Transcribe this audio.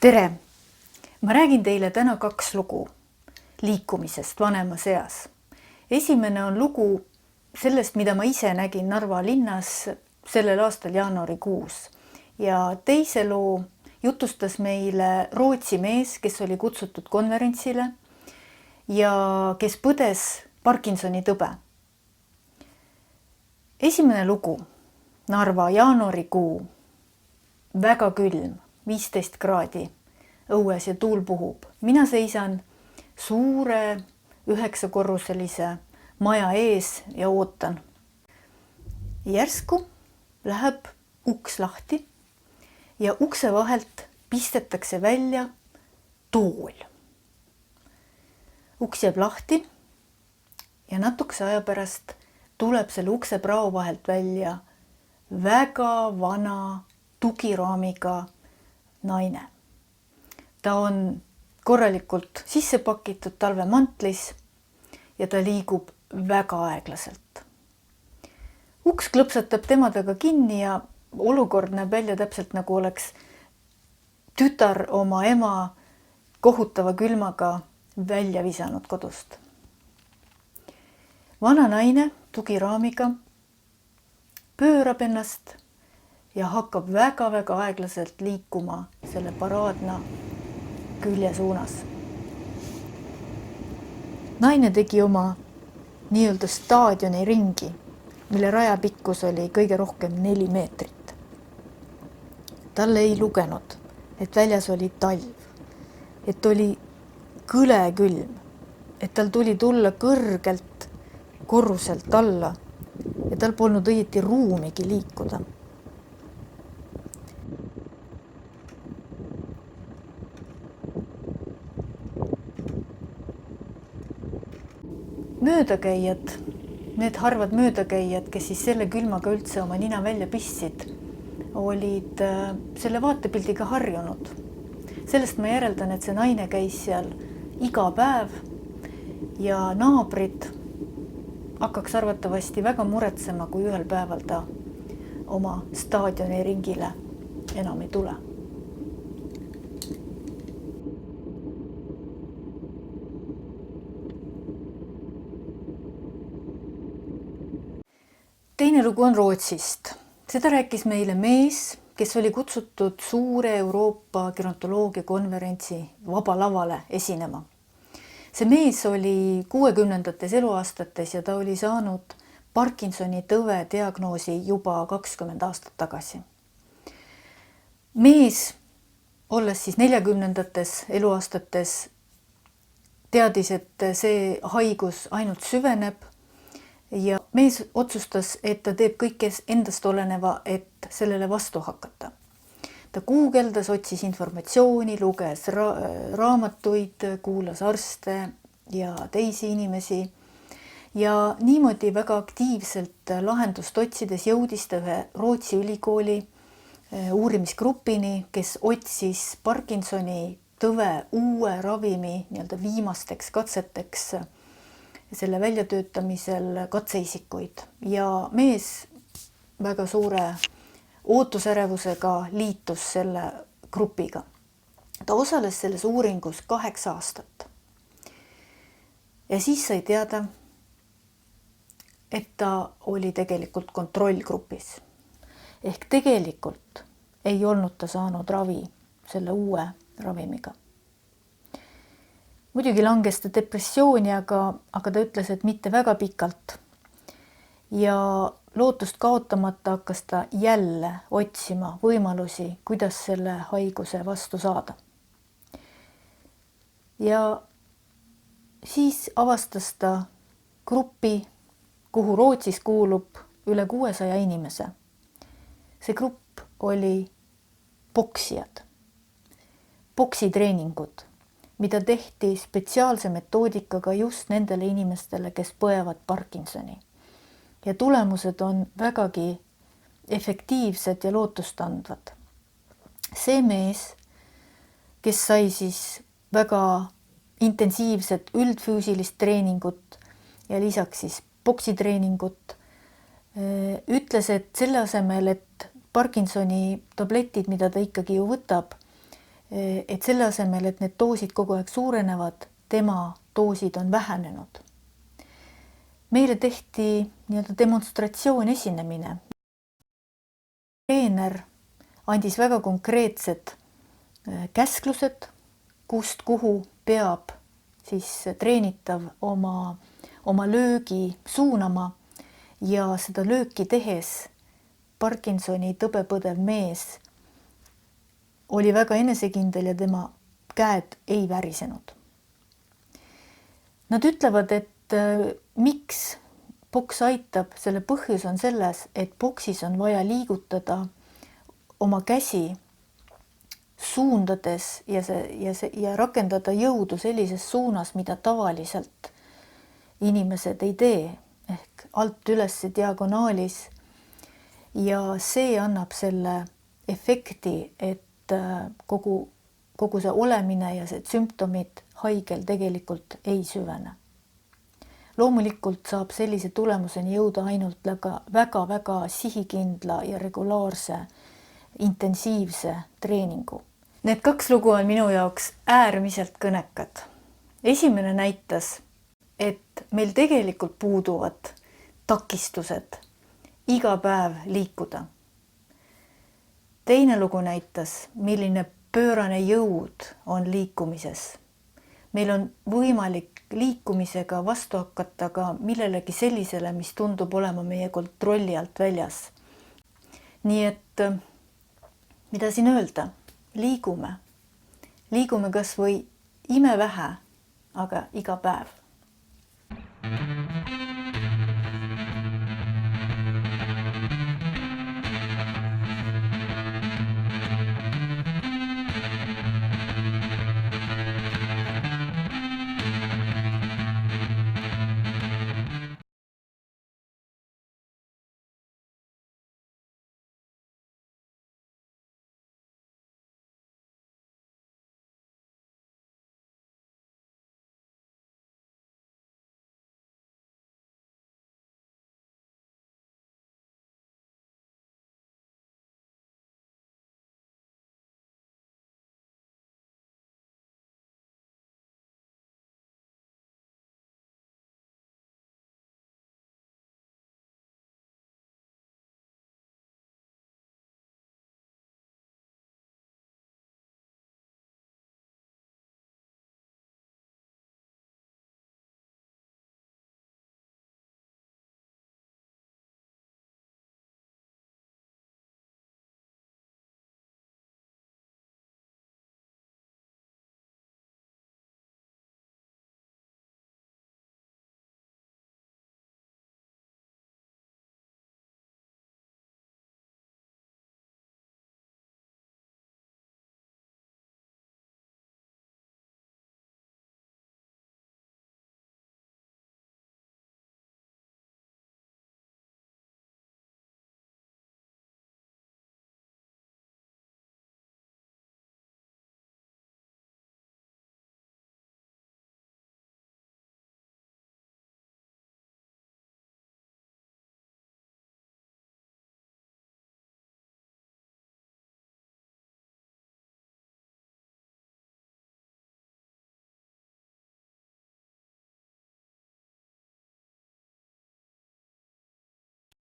Tere! Ma räägin teile täna 2 lugu liikumisest vanemas eas. Esimene on lugu sellest, mida ma ise nägin Narva linnas sellel aastal jaanuarikuus. Ja teise loo jutustas meile Rootsi mees, kes oli kutsutud konverentsile ja kes põdes Parkinsoni tõbe. Esimene lugu, Narva jaanuarikuu, väga külm, 15 kraadi õues ja tuul puhub. Mina seisan suure 9-korruselise maja ees ja ootan. Järsku läheb uks lahti ja ukse vahelt pistetakse välja tool. Uks jääb lahti ja natukese aja pärast tuleb selle ukse prao vahelt välja väga vana tugiraamiga naine. Ta on korralikult sisse pakitud talvemantlis ja ta liigub väga aeglaselt. Uks klõpsatab tema taga kinni ja olukord näeb välja täpselt nagu oleks tütar oma ema kohutava külmaga välja visanud kodust. Vana naine tugiraamiga pöörab ennast ja hakkab väga-väga aeglaselt liikuma selle paraadna külje suunas. Naine tegi oma nii-öelda staadioni ringi, mille raja pikkus oli kõige rohkem 4 meetrit. Talle ei lugenud, et väljas oli talv, et oli kõle külm, et tal tuli tulla kõrgelt korruselt alla ja tal polnud õieti ruumigi liikuda. Möödakäijad, need harvad möödakäijad, kes siis selle külmaga üldse oma nina välja pistsid, olid selle vaatepildiga harjunud. Sellest ma järeldan, et see naine käis seal iga päev ja naabrid hakkaks arvatavasti väga muretsema, kui ühel päeval ta oma staadioni ringile enam ei tule. Teine lugu on Rootsist. Seda rääkis meile mees, kes oli kutsutud suure Euroopa gerontoloogia konverentsi vaba lavale esinema. See mees oli 60-ndates eluaastates ja ta oli saanud Parkinsoni tõve diagnoosi juba 20 aastat tagasi. Mees, olles siis 40-ndates eluaastates, teadis, et see haigus ainult süveneb ja mees otsustas, et ta teeb kõike endast oleneva, et sellele vastu hakata. Ta guugeldas, otsis informatsiooni, luges raamatuid, kuulas arste ja teisi inimesi ja niimoodi väga aktiivselt lahendust otsides jõudis ta ühe Rootsi ülikooli uurimisgrupini, kes otsis Parkinsoni tõve uue ravimi nii-öelda viimasteks katseteks selle väljatöötamisel katseisikuid ja mees väga suure ootusärevusega liitus selle grupiga. Ta osales selles uuringus 8 aastat. Ja siis sai teada, et ta oli tegelikult kontrollgrupis. Ehk tegelikult ei olnud ta saanud ravi selle uue ravimiga. Muidugi langes ta depressiooni, aga ta ütles, et mitte väga pikalt. Ja lootust kaotamata hakkas ta jälle otsima võimalusi, kuidas selle haiguse vastu saada. Ja siis avastas ta gruppi, kuhu Rootsis kuulub üle 600 inimese. See grupp oli poksijad, poksitreeningud, mida tehti spetsiaalse metoodikaga just nendele inimestele, kes põevad Parkinsoni. Ja tulemused on vägagi efektiivsed ja lootustandvad. See mees, kes sai siis väga intensiivset üldfüüsilist treeningut ja lisaks siis poksitreeningut, ütles, et selle asemel, et Parkinsoni tabletid, mida ta ikkagi ju võtab, et selle asemel, et need doosid kogu aeg suurenevad, tema doosid on vähenenud. Meile tehti nii-öelda demonstratsioon esinemine. Treener andis väga konkreetsed käsklused, kust kuhu peab siis treenitav oma löögi suunama ja seda lööki tehes Parkinsoni tõbe põdev mees oli väga enesekindel ja tema käed ei värisenud. Nad ütlevad, et miks boks aitab, selle põhjus on selles, et boksis on vaja liigutada oma käsi suundades ja rakendada jõudu sellises suunas, mida tavaliselt inimesed ei tee, ehk alt üles diagonaalis. Ja see annab selle efekti, et kogu see olemine ja see sümptomid haigel tegelikult ei süvene. Loomulikult saab sellise tulemuseni jõuda ainult väga-väga sihikindla ja regulaarse intensiivse treeningu. Need 2 lugu on minu jaoks äärmiselt kõnekad. Esimene näitas, et meil tegelikult puuduvad takistused iga päev liikuda. Teine lugu näitas, milline pöörane jõud on liikumises. Meil on võimalik liikumisega vastu hakata ka millelegi sellisele, mis tundub olema meie kontrolli alt väljas. Nii et mida siin öelda? Liigume kas või imevähe, aga iga päev.